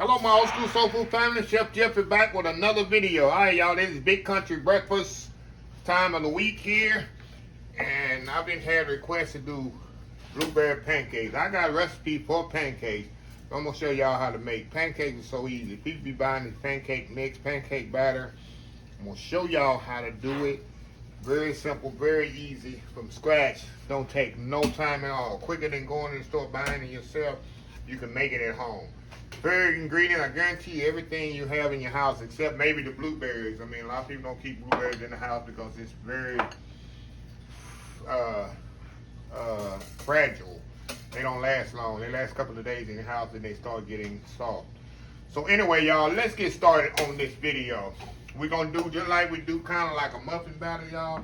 Hello, my old school soul food family. Chef Jeff is back with another video. All right, y'all, this is big country breakfast time of the week here. And I've been had requests to do blueberry pancakes. I got a recipe for pancakes. So I'm going to show y'all how to make pancakes. It's so easy. People be buying this pancake mix, pancake batter. I'm going to show y'all how to do it. Very simple, very easy, from scratch. Don't take no time at all. Quicker than going to the store buying it yourself. You can make it at home. Very ingredient, I guarantee you everything you have in your house except maybe the blueberries. I mean, a lot of people don't keep blueberries in the house because it's very fragile. They don't last long. They last a couple of days in the house and they start getting soft. So anyway, y'all, let's get started on this video. We're going to do just like we do, kind of like a muffin batter, y'all.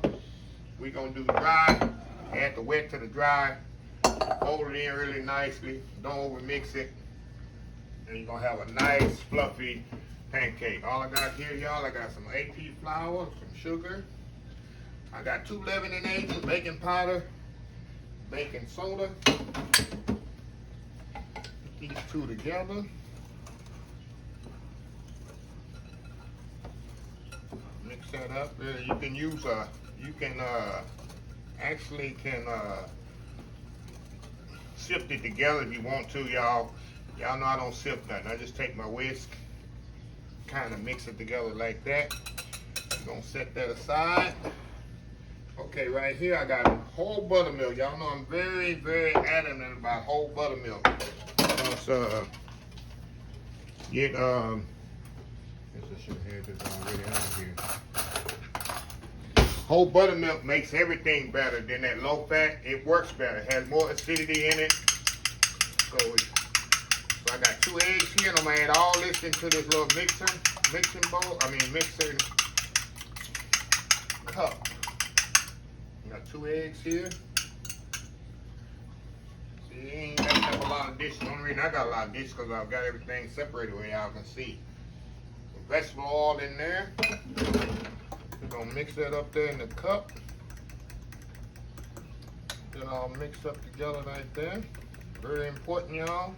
We're going to do dry, add the wet to the dry, fold it in really nicely, don't over mix it. And you're going to have a nice fluffy pancake. All I got here, y'all, I got some AP flour, some sugar. I got 2 leavening agents, baking powder, baking soda. Put these two together. Mix that up. You can use actually sift it together if you want to, y'all. Y'all know I don't sift nothing. I just take my whisk, kind of mix it together like that. I'm gonna set that aside. Okay, right here I got whole buttermilk. Y'all know I'm very, very adamant about whole buttermilk. Let's get I should have this already on here. Whole buttermilk makes everything better than that low fat. It works better. It has more acidity in it. So I got 2 eggs here, and I'm gonna add all this into this little mixing cup. I got 2 eggs here. See, you ain't got to have a lot of dishes. The only reason I got a lot of dishes because I've got everything separated where y'all can see. Some vegetable oil in there. We're gonna mix that up there in the cup. Get it all mixed up together right there. Very important, y'all.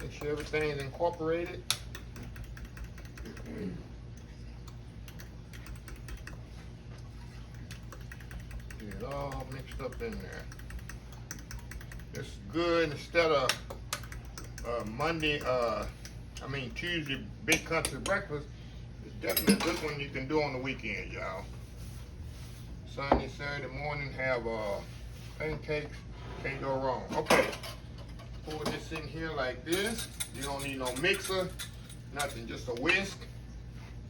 Make sure everything is incorporated. Get it all mixed up in there. It's good instead of Tuesday big country breakfast. It's definitely a good one you can do on the weekend, y'all. Sunday, Saturday morning, have pancakes. Can't go wrong. Okay. Pour this in here like this. You don't need no mixer, nothing, just a whisk.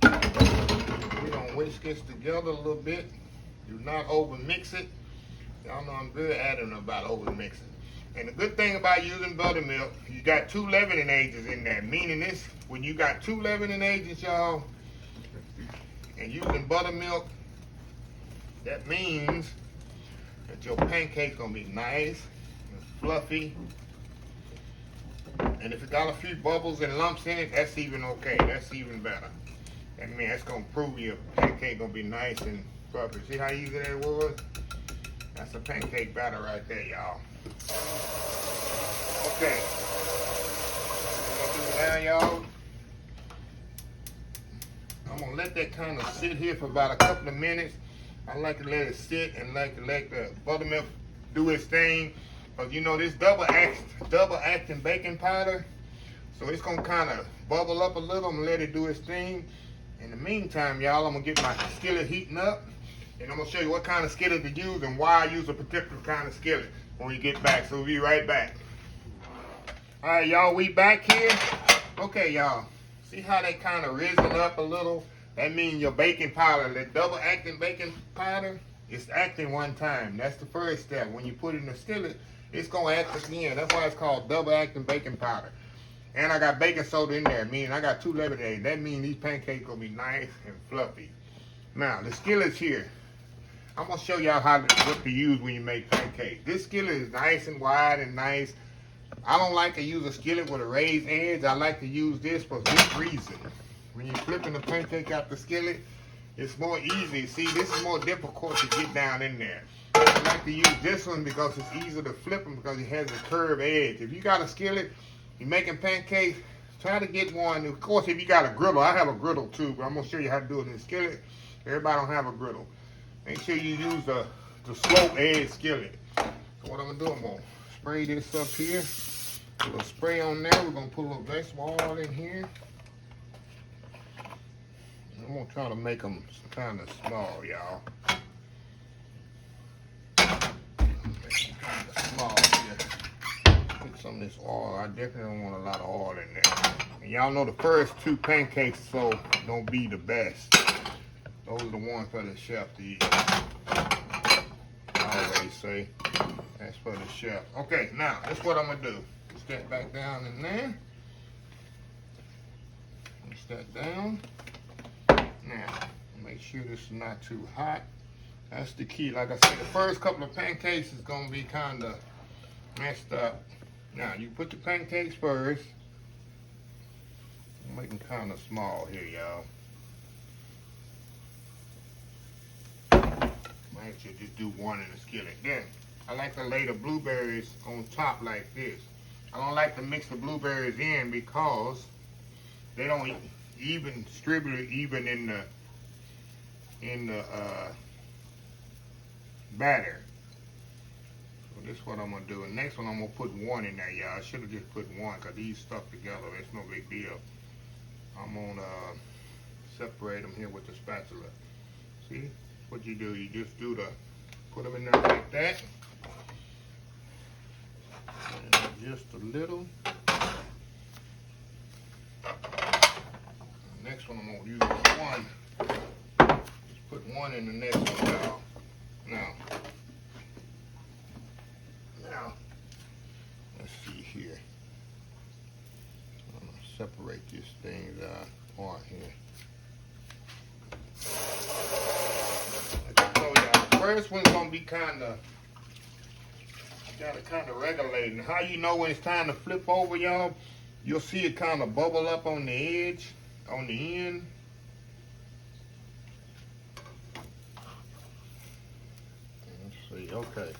We're gonna whisk this together a little bit. Do not over mix it. Y'all know I'm very adamant about over mixing. And the good thing about using buttermilk, you got 2 leavening agents in there. Meaning this, when you got 2 leavening agents, y'all, and using buttermilk, that means that your pancake's gonna be nice and fluffy. And if it got a few bubbles and lumps in it, that's even okay. That's even better. I mean, that's gonna prove your pancake gonna be nice and fluffy. See how easy that was? That's a pancake batter right there, y'all. Okay. What I'm gonna do now, y'all, I'm gonna let that kind of sit here for about a couple of minutes. I like to let it sit and like to let the buttermilk do its thing. But you know, this double acting baking powder, so it's gonna kind of bubble up a little and let it do its thing. In the meantime, y'all, I'm gonna get my skillet heating up, and I'm gonna show you what kind of skillet to use and why I use a particular kind of skillet when we get back. So we'll be right back. All right, y'all, we back here. Okay, y'all, see how they kind of risen up a little? That means your baking powder, the double acting baking powder, it's acting one time. That's the first step. When you put it in the skillet, it's gonna act again. That's why it's called double acting baking powder. And I got baking soda in there, meaning I got 2 leavening eggs. That means these pancakes gonna be nice and fluffy. Now the skillet's here. I'm gonna show y'all what to use when you make pancakes. This skillet is nice and wide and nice. I don't like to use a skillet with a raised edge. I like to use this for this reason. When you're flipping the pancake out the skillet, it's more easy. See, this is more difficult to get down in there. I like to use this one because it's easier to flip them because it has a curved edge. If you got a skillet, you're making pancakes, Try to get one. Of course, if you got a griddle, I have a griddle too, but I'm gonna show you how to do it in the skillet. Everybody don't have a griddle. Make sure you use the slope edge skillet. So what I'm gonna do, I'm gonna spray this up here. A little spray on there. We're gonna put a little vegetable oil in here. I'm gonna try to make them kind of small, y'all. Make them kind of small here. Put some of this oil. I definitely don't want a lot of oil in there. And y'all know the first two pancakes so don't be the best. Those are the ones for the chef to eat. I always say that's for the chef. Okay, now that's what I'm gonna do. Step back down in there. Step down. Now, make sure this is not too hot. That's the key. Like I said, the first couple of pancakes is gonna be kind of messed up. Now, you put the pancakes first. Make them kind of small here, y'all. Might should just do one in the skillet. Then, I like to lay the blueberries on top like this. I don't like to mix the blueberries in because they don't even distribute even in the batter. So this is what I'm gonna do. And next one I'm gonna put one in there, y'all. I should have just put one because these stuck together. It's no big deal. I'm gonna separate them here with the spatula. See what you do? You just put them in there like that. And just a little. Next one I'm gonna use one. Just put one in the next one, y'all. Now, let's see here. I'm gonna separate this thing apart here. So y'all, the first one's gonna be gotta regulate. And how you know when it's time to flip over, y'all? You'll see it kind of bubble up on the edge, on the end. Let's see. Okay.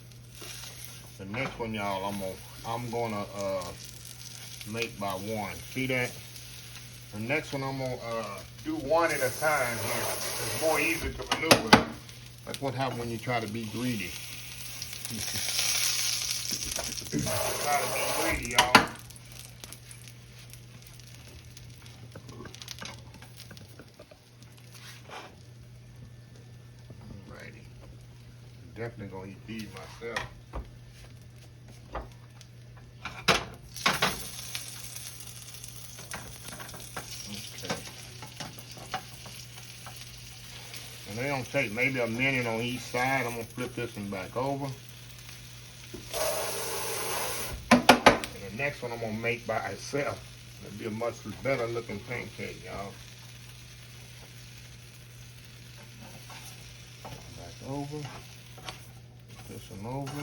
The next one, y'all, I'm gonna make by one. See that? The next one, I'm gonna do one at a time here. It's more easy to maneuver. That's what happens when you try to be greedy. Try to be greedy, y'all. Alrighty. Definitely gonna eat these myself. Okay. And they don't take maybe a minute on each side. I'm gonna flip this one back over. And the next one I'm gonna make by itself. It'll be a much better looking pancake, y'all. Back over. Put this one over.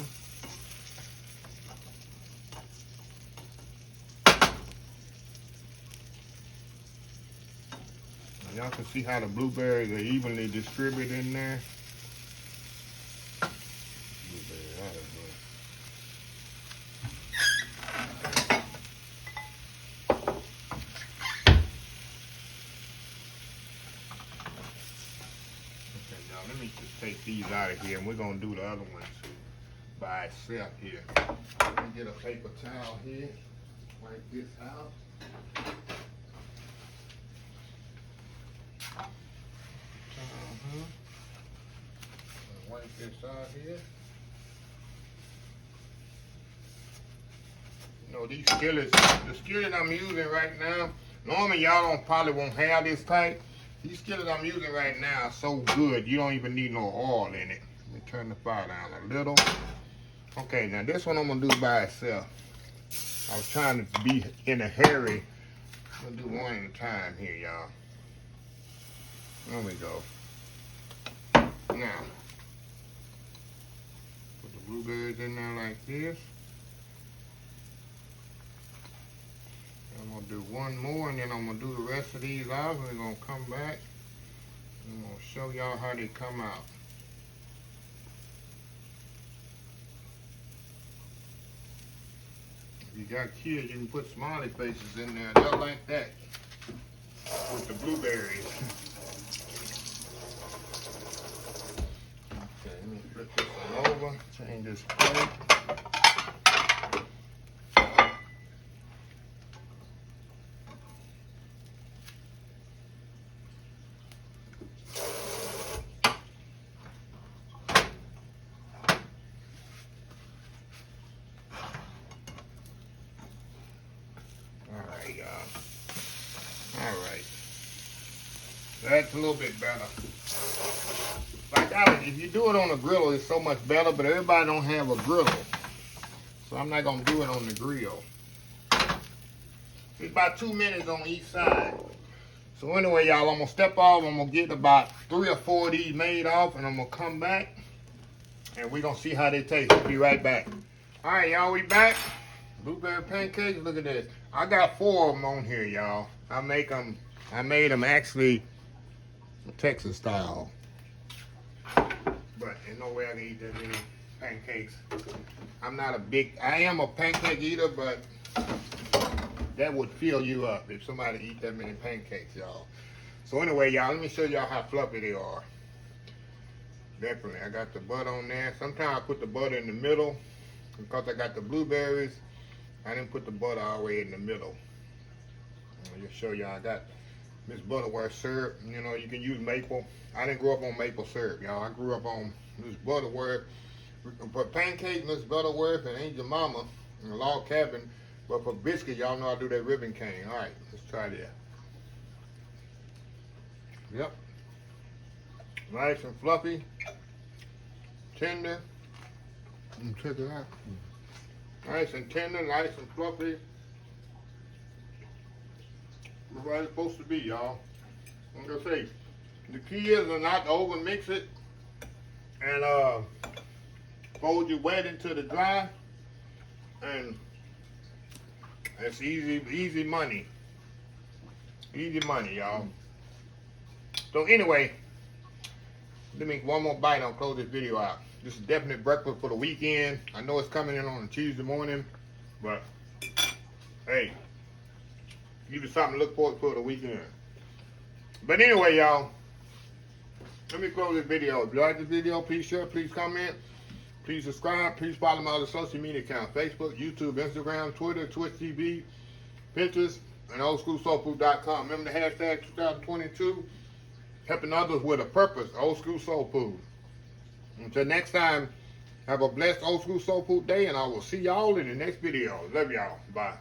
Y'all can see how the blueberries are evenly distributed in there. Blueberry out of here. Okay, y'all, let me just take these out of here, and we're gonna do the other one too by itself here. Let me get a paper towel here, wipe this out. Wipe this out here. You know, these skillets, the skillet I'm using right now, normally y'all probably won't have this type. These skillets I'm using right now are so good, you don't even need no oil in it. Let me turn the fire down a little. Okay, now this one I'm gonna do by itself. I was trying to be in a hurry. I'm gonna do one at a time here, y'all. There we go. Now, put the blueberries in there like this. I'm gonna do one more, and then I'm gonna do the rest of these out. We're gonna come back and I'm gonna show y'all how they come out. If you got kids, you can put smiley faces in there. They'll like that with the blueberries. Okay, let me flip this one over. Change this plate. Alright, y'all. Alright. That's a little bit better. If you do it on a griddle, it's so much better, but everybody don't have a griddle. So I'm not going to do it on the grill. It's about 2 minutes on each side. So anyway, y'all, I'm going to step off. I'm going to get about 3 or 4 of these made off, and I'm going to come back, and we're going to see how they taste. We'll be right back. All right, y'all, we back. Blueberry pancakes, look at this. I got 4 of them on here, y'all. I made them actually Texas style. But there's no way I can eat that many pancakes. I am a pancake eater, but that would fill you up if somebody eat that many pancakes, y'all. So anyway, y'all, let me show y'all how fluffy they are. Definitely, I got the butter on there. Sometimes I put the butter in the middle because I got the blueberries. I didn't put the butter all the way in the middle. I'll just show y'all. I got Miss Butterworth syrup. You know, you can use maple. I didn't grow up on maple syrup, y'all. I grew up on Miss Butterworth. For pancakes, Miss Butterworth and Angel Mama in a log cabin. But for biscuit, y'all know I do that ribbon cane. All right, let's try that. Yep. Nice and fluffy. Tender. Check it out. Nice and tender, nice and fluffy. That's what it's supposed to be, y'all. I'm gonna say, the key is not to over mix it and fold your wet into the dry, and it's easy money. Easy money, y'all. So anyway, let me one more bite. I'll close this video out. This is definitely breakfast for the weekend. I know it's coming in on a Tuesday morning, but hey, give you something to look forward to for the weekend. But anyway, y'all, let me close this video. If you like this video, please share, please comment, please subscribe, please follow my other social media accounts: Facebook, YouTube, Instagram, Twitter, Twitch TV, Pinterest, and oldschoolsoulfood.com. Remember the hashtag 2022, helping others with a purpose, Old School Soul Food. Until next time, have a blessed Old School Soul Food day, and I will see y'all in the next video. Love y'all. Bye.